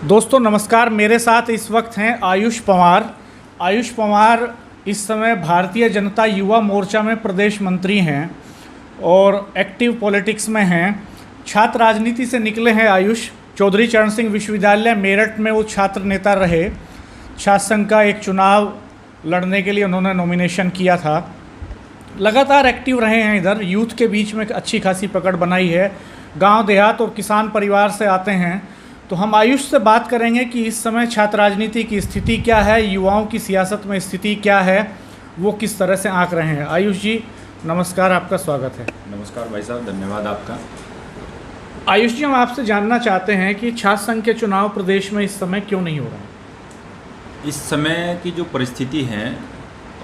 दोस्तों नमस्कार। मेरे साथ इस वक्त हैं आयुष पंवार। आयुष पंवार इस समय भारतीय जनता युवा मोर्चा में प्रदेश मंत्री हैं और एक्टिव पॉलिटिक्स में हैं। छात्र राजनीति से निकले हैं आयुष। चौधरी चरण सिंह विश्वविद्यालय मेरठ में वो छात्र नेता रहे। छात्र संघ का एक चुनाव लड़ने के लिए उन्होंने नॉमिनेशन किया था। लगातार एक्टिव रहे हैं इधर। यूथ के बीच में अच्छी खासी पकड़ बनाई है। गांव देहात और किसान परिवार से आते हैं। तो हम आयुष से बात करेंगे कि इस समय छात्र राजनीति की स्थिति क्या है, युवाओं की सियासत में स्थिति क्या है, वो किस तरह से आंक रहे हैं। आयुष जी नमस्कार, आपका स्वागत है। नमस्कार भाई साहब, धन्यवाद आपका। आयुष जी, हम आपसे जानना चाहते हैं कि छात्र संघ के चुनाव प्रदेश में इस समय क्यों नहीं हो रहा है? इस समय की जो परिस्थिति है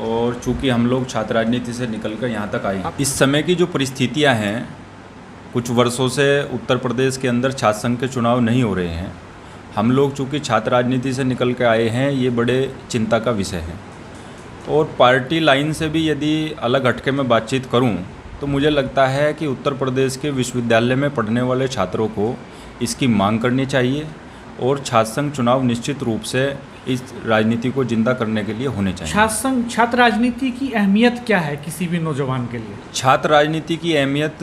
और चूंकि हम लोग छात्र राजनीति से निकलकर यहाँ तक आए, इस समय की जो परिस्थितियाँ हैं, कुछ वर्षों से उत्तर प्रदेश के अंदर छात्र संघ के चुनाव नहीं हो रहे हैं। हम लोग चूँकि छात्र राजनीति से निकल के आए हैं, ये बड़े चिंता का विषय है। और पार्टी लाइन से भी यदि अलग हटके में बातचीत करूं, तो मुझे लगता है कि उत्तर प्रदेश के विश्वविद्यालय में पढ़ने वाले छात्रों को इसकी मांग करनी चाहिए और छात्र संघ चुनाव निश्चित रूप से इस राजनीति को जिंदा करने के लिए होने चाहिए। छात्र राजनीति की अहमियत क्या है किसी भी नौजवान के लिए? छात्र राजनीति की अहमियत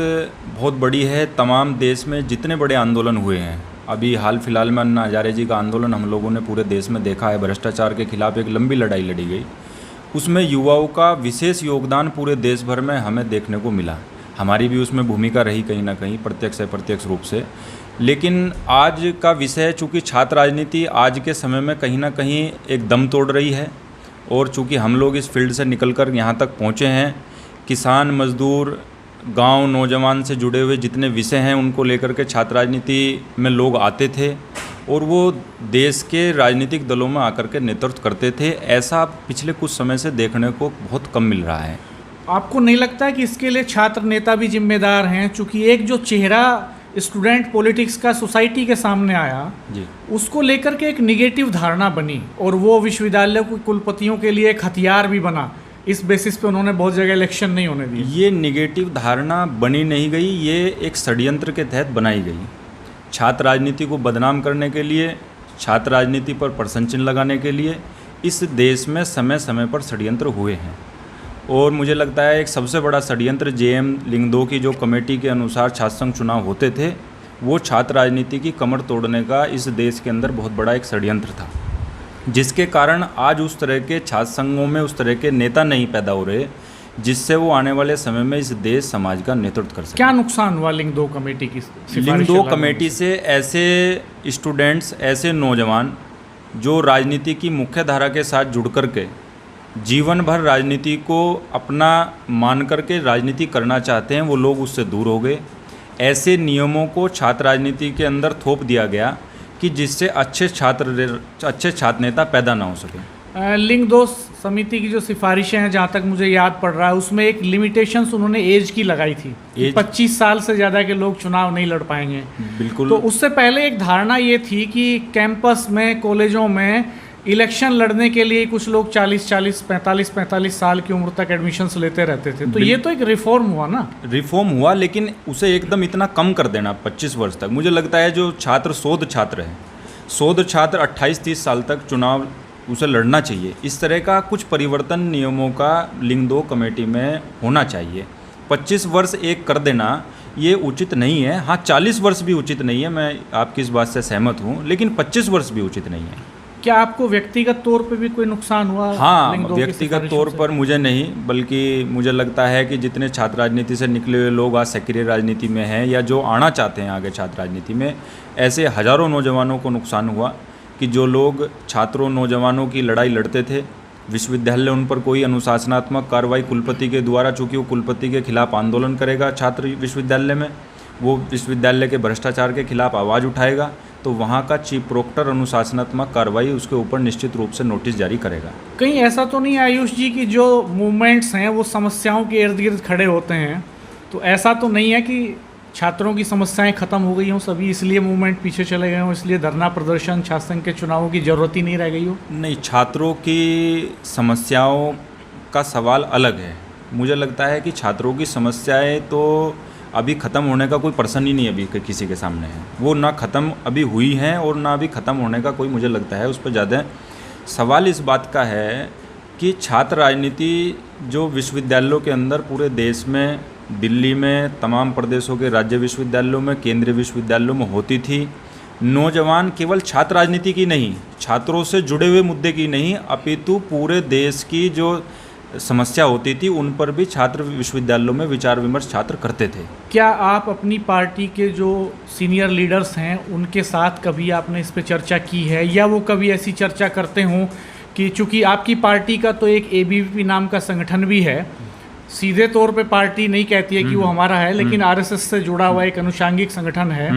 बहुत बड़ी है। तमाम देश में जितने बड़े आंदोलन हुए हैं, अभी हाल फिलहाल में अन्ना हजारे जी का आंदोलन हम लोगों ने पूरे देश में देखा है। भ्रष्टाचार के खिलाफ एक लंबी लड़ाई लड़ी गई। उसमें युवाओं का विशेष योगदान पूरे देश भर में हमें देखने को मिला। हमारी भी उसमें भूमिका रही कहीं ना कहीं, प्रत्यक्ष अप्रत्यक्ष रूप से। लेकिन आज का विषय चूँकि छात्र राजनीति आज के समय में कहीं ना कहीं एक दम तोड़ रही है। और चूँकि हम लोग इस फील्ड से निकलकर यहाँ तक पहुँचे हैं, किसान, मजदूर, गांव, नौजवान से जुड़े हुए जितने विषय हैं, उनको लेकर के छात्र राजनीति में लोग आते थे और वो देश के राजनीतिक दलों में आकर के नेतृत्व करते थे। ऐसा पिछले कुछ समय से देखने को बहुत कम मिल रहा है। आपको नहीं लगता कि इसके लिए छात्र नेता भी जिम्मेदार हैं? चूँकि एक जो चेहरा स्टूडेंट पॉलिटिक्स का सोसाइटी के सामने आया जी, उसको लेकर के एक निगेटिव धारणा बनी और वो विश्वविद्यालय के कुलपतियों के लिए एक हथियार भी बना। इस बेसिस पे उन्होंने बहुत जगह इलेक्शन नहीं होने दिए। ये निगेटिव धारणा बनी नहीं गई, ये एक षड्यंत्र के तहत बनाई गई। छात्र राजनीति को बदनाम करने के लिए, छात्र राजनीति पर प्रश्न चिन्ह लगाने के लिए इस देश में समय समय पर षड्यंत्र हुए हैं। और मुझे लगता है एक सबसे बड़ा षड्यंत्र JM लिंग 2 की जो कमेटी के अनुसार छात्र संघ चुनाव होते थे, वो छात्र राजनीति की कमर तोड़ने का इस देश के अंदर बहुत बड़ा एक षड्यंत्र था, जिसके कारण आज उस तरह के छात्र संघों में उस तरह के नेता नहीं पैदा हो रहे जिससे वो आने वाले समय में इस देश समाज का नेतृत्व कर सके। क्या नुकसान हुआ लिंग 2 कमेटी की? लिंग 2 कमेटी से ऐसे स्टूडेंट्स, ऐसे नौजवान जो राजनीति की मुख्य धारा के साथ जुड़ करके जीवन भर राजनीति को अपना मान करके राजनीति करना चाहते हैं, वो लोग उससे दूर हो गए। ऐसे नियमों को छात्र राजनीति के अंदर थोप दिया गया कि जिससे अच्छे छात्र नेता पैदा ना हो सके। लिंग 2 समिति की जो सिफारिशें हैं, जहाँ तक मुझे याद पड़ रहा है, उसमें एक लिमिटेशंस उन्होंने एज की लगाई थी। 25 साल से ज़्यादा के लोग चुनाव नहीं लड़ पाएंगे। बिल्कुल। तो उससे पहले एक धारणा ये थी कि कैंपस में, कॉलेजों में इलेक्शन लड़ने के लिए कुछ लोग 40-40, 45-45 साल की उम्र तक एडमिशन्स लेते रहते थे। तो ये तो एक रिफॉर्म हुआ ना? रिफॉर्म हुआ, लेकिन उसे एकदम इतना कम कर देना 25 वर्ष तक। मुझे लगता है जो छात्र शोध छात्र हैं, शोध छात्र 28-30 साल तक चुनाव उसे लड़ना चाहिए। इस तरह का कुछ परिवर्तन नियमों का लिंग 2 कमेटी में होना चाहिए। 25 वर्ष एक कर देना ये उचित नहीं है। हाँ, 40 वर्ष भी उचित नहीं है, मैं आपकी इस बात से सहमत हूँ, लेकिन 25 वर्ष भी उचित नहीं है। क्या आपको व्यक्तिगत तौर पे भी कोई नुकसान हुआ? हाँ, व्यक्तिगत तौर पर मुझे नहीं, बल्कि मुझे लगता है कि जितने छात्र राजनीति से निकले हुए लोग आज सक्रिय राजनीति में हैं या जो आना चाहते हैं आगे छात्र राजनीति में, ऐसे हज़ारों नौजवानों को नुकसान हुआ कि जो लोग छात्रों, नौजवानों की लड़ाई लड़ते थे, विश्वविद्यालय उन पर कोई अनुशासनात्मक कार्रवाई कुलपति के द्वारा, चूँकि वो कुलपति के खिलाफ आंदोलन करेगा छात्र विश्वविद्यालय में, वो विश्वविद्यालय के भ्रष्टाचार के खिलाफ आवाज़ उठाएगा, तो वहाँ का चीफ प्रोक्टर अनुशासनात्मक कार्रवाई उसके ऊपर निश्चित रूप से नोटिस जारी करेगा। कहीं ऐसा तो नहीं आयुष जी कि जो मूवमेंट्स हैं वो समस्याओं के इर्द गिर्द खड़े होते हैं, तो ऐसा तो नहीं है कि छात्रों की समस्याएं खत्म हो गई हों सभी, इसलिए मूवमेंट पीछे चले गए हों, इसलिए धरना प्रदर्शन, छात्र संघ के चुनावों की ज़रूरत ही नहीं रह गई हो? नहीं, छात्रों की समस्याओं का सवाल अलग है। मुझे लगता है कि छात्रों की समस्याएं तो अभी ख़त्म होने का कोई प्रश्न ही नहीं अभी किसी के सामने है। वो ना ख़त्म अभी हुई हैं और ना अभी ख़त्म होने का कोई, मुझे लगता है उस पर ज़्यादा सवाल इस बात का है कि छात्र राजनीति जो विश्वविद्यालयों के अंदर पूरे देश में, दिल्ली में, तमाम प्रदेशों के राज्य विश्वविद्यालयों में, केंद्रीय विश्वविद्यालयों में होती थी, नौजवान केवल छात्र राजनीति की नहीं, छात्रों से जुड़े हुए मुद्दे की नहीं, अपितु पूरे देश की जो समस्या होती थी उन पर भी छात्र विश्वविद्यालयों में विचार विमर्श छात्र करते थे। क्या आप अपनी पार्टी के जो सीनियर लीडर्स हैं उनके साथ कभी आपने इस पे चर्चा की है, या वो कभी ऐसी चर्चा करते हों कि चूंकि आपकी पार्टी का तो एक ABVP नाम का संगठन भी है, सीधे तौर पे पार्टी नहीं कहती है कि वो हमारा है, लेकिन RSS से जुड़ा हुआ एक अनुषांगिक संगठन है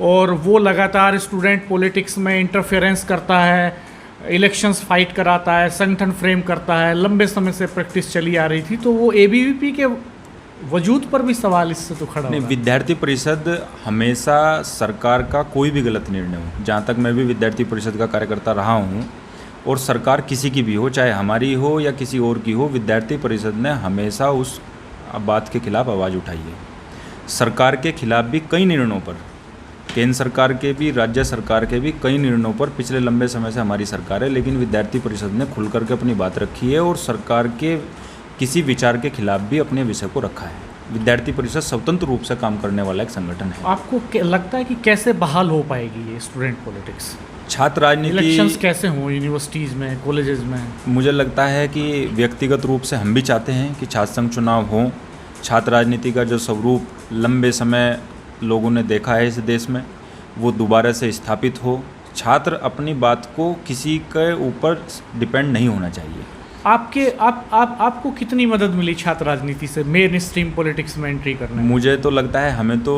और वो लगातार स्टूडेंट पॉलिटिक्स में इंटरफेरेंस करता है, इलेक्शंस फाइट कराता है, संगठन फ्रेम करता है, लंबे समय से प्रैक्टिस चली आ रही थी, तो वो ABVP के वजूद पर भी सवाल इससे तो खड़ा नहीं, होगा। विद्यार्थी परिषद हमेशा सरकार का कोई भी गलत निर्णय हो, जहाँ तक मैं भी विद्यार्थी परिषद का कार्यकर्ता रहा हूँ, और सरकार किसी की भी हो, चाहे हमारी हो या किसी और की हो, विद्यार्थी परिषद ने हमेशा उस बात के खिलाफ आवाज़ उठाई है। सरकार के खिलाफ भी कई निर्णयों पर, केंद्र सरकार के भी, राज्य सरकार के भी कई निर्णयों पर पिछले लंबे समय से हमारी सरकार है, लेकिन विद्यार्थी परिषद ने खुल करके अपनी बात रखी है और सरकार के किसी विचार के खिलाफ भी अपने विषय को रखा है। विद्यार्थी परिषद स्वतंत्र रूप से काम करने वाला एक संगठन है। आपको लगता है कि कैसे बहाल हो पाएगी ये स्टूडेंट पॉलिटिक्स? छात्र राजनीति, इलेक्शंस कैसे हों यूनिवर्सिटीज़ में, कॉलेजेस में? मुझे लगता है कि व्यक्तिगत रूप से हम भी चाहते हैं कि छात्र संघ चुनाव हों। छात्र राजनीति का जो स्वरूप लंबे समय लोगों ने देखा है इस देश में, वो दोबारा से स्थापित हो। छात्र अपनी बात को किसी के ऊपर डिपेंड नहीं होना चाहिए। आपको कितनी मदद मिली छात्र राजनीति से मेन स्ट्रीम पॉलिटिक्स में एंट्री करने में? मुझे तो लगता है हमें तो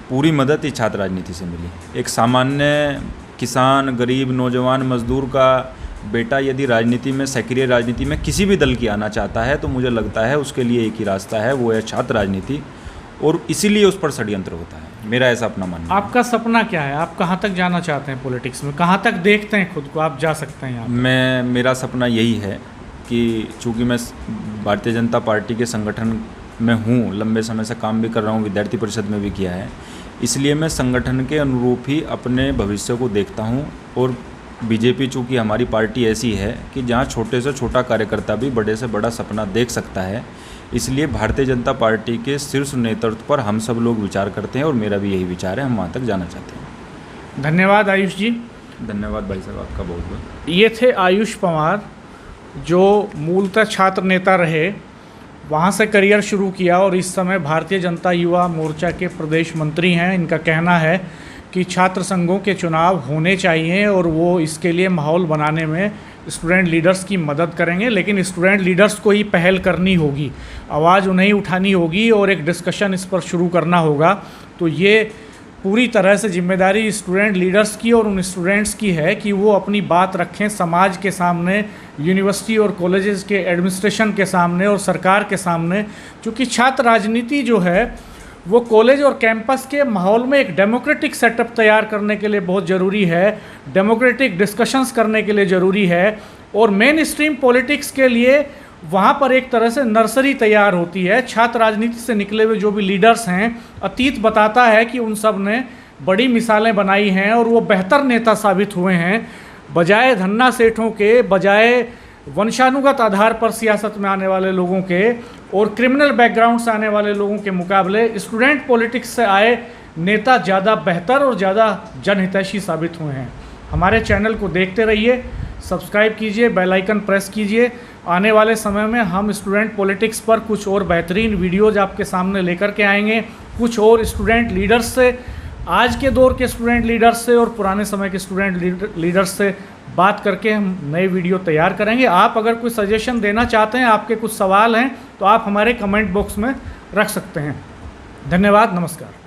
पूरी मदद ही छात्र राजनीति से मिली। एक सामान्य किसान, गरीब, नौजवान, मजदूर का बेटा यदि राजनीति में, सक्रिय राजनीति में किसी भी दल की आना चाहता है, तो मुझे लगता है उसके लिए एक ही रास्ता है, वो है छात्र राजनीति, और इसीलिए उस पर षड्यंत्र होता है। मेरा ऐसा अपना मानना है। आपका सपना क्या है? आप कहाँ तक जाना चाहते हैं पॉलिटिक्स में? कहाँ तक देखते हैं खुद को आप जा सकते हैं यहाँ? मेरा सपना यही है कि चूँकि मैं भारतीय जनता पार्टी के संगठन में हूँ, लंबे समय से काम भी कर रहा हूँ, विद्यार्थी परिषद में भी किया है, इसलिए मैं संगठन के अनुरूप ही अपने भविष्य को देखता हूँ। और बीजेपी चूँकि हमारी पार्टी ऐसी है कि जहाँ छोटे से छोटा कार्यकर्ता भी बड़े से बड़ा सपना देख सकता है, इसलिए भारतीय जनता पार्टी के शीर्ष नेतृत्व पर हम सब लोग विचार करते हैं और मेरा भी यही विचार है, हम वहाँ तक जाना चाहते हैं। धन्यवाद आयुष जी। धन्यवाद भाई साहब, आपका बहुत बहुत। ये थे आयुष पंवार, जो मूलतः छात्र नेता रहे, वहाँ से करियर शुरू किया और इस समय भारतीय जनता युवा मोर्चा के प्रदेश मंत्री हैं। इनका कहना है कि छात्र संघों के चुनाव होने चाहिए और वो इसके लिए माहौल बनाने में स्टूडेंट लीडर्स की मदद करेंगे, लेकिन स्टूडेंट लीडर्स को ही पहल करनी होगी, आवाज़ उन्हें ही उठानी होगी और एक डिस्कशन इस पर शुरू करना होगा। तो ये पूरी तरह से जिम्मेदारी स्टूडेंट लीडर्स की और उन स्टूडेंट्स की है कि वो अपनी बात रखें समाज के सामने, यूनिवर्सिटी और कॉलेजेस के एडमिनिस्ट्रेशन के सामने और सरकार के सामने। क्योंकि छात्र राजनीति जो है वो कॉलेज और कैंपस के माहौल में एक डेमोक्रेटिक सेटअप तैयार करने के लिए बहुत ज़रूरी है, डेमोक्रेटिक डिस्कशंस करने के लिए ज़रूरी है, और मेन स्ट्रीम पॉलिटिक्स के लिए वहाँ पर एक तरह से नर्सरी तैयार होती है। छात्र राजनीति से निकले हुए जो भी लीडर्स हैं, अतीत बताता है कि उन सब ने बड़ी मिसालें बनाई हैं और वो बेहतर नेता साबित हुए हैं। बजाय धन्ना सेठों के, बजाय वंशानुगत आधार पर सियासत में आने वाले लोगों के और क्रिमिनल बैकग्राउंड से आने वाले लोगों के मुकाबले स्टूडेंट पॉलिटिक्स से आए नेता ज़्यादा बेहतर और ज़्यादा जनहितैषी साबित हुए हैं। हमारे चैनल को देखते रहिए, सब्सक्राइब कीजिए, बेल आइकन प्रेस कीजिए। आने वाले समय में हम स्टूडेंट पॉलिटिक्स पर कुछ और बेहतरीन वीडियोज़ आपके सामने लेकर के आएंगे, कुछ और स्टूडेंट लीडर्स से, आज के दौर के स्टूडेंट लीडर्स से और पुराने समय के स्टूडेंट लीडर्स से बात करके हम नए वीडियो तैयार करेंगे। आप अगर कोई सजेशन देना चाहते हैं, आपके कुछ सवाल हैं, तो आप हमारे कमेंट बॉक्स में रख सकते हैं। धन्यवाद, नमस्कार।